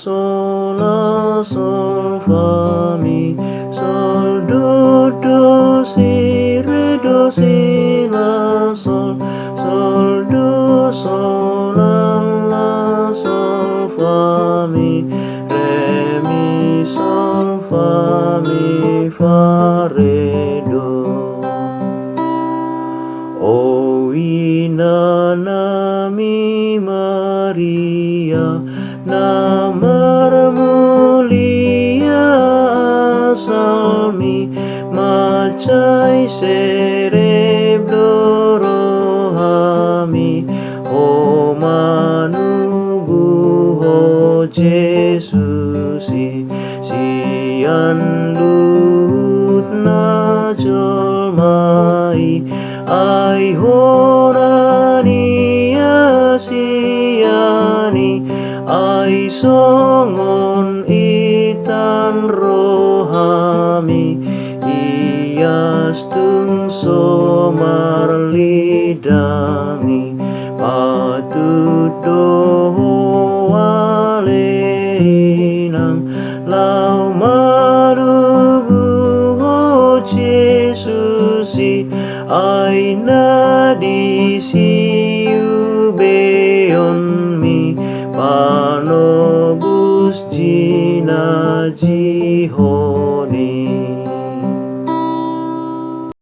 sol la sol fa mi sol do si re do si la sol do sol la sol fa mi re mi sol fa mi fa re do. O ina nami Maria, namar mulia asalmi, macai cerebro rohami, o manubu o Jesusi, sian lut na jolmai, ai honani asiani, ai songon itan rohami, ias tungso marlidangi, patudo waleinang lau manubu o Jesusi, aina di siu beon mi, panobus jina jiho.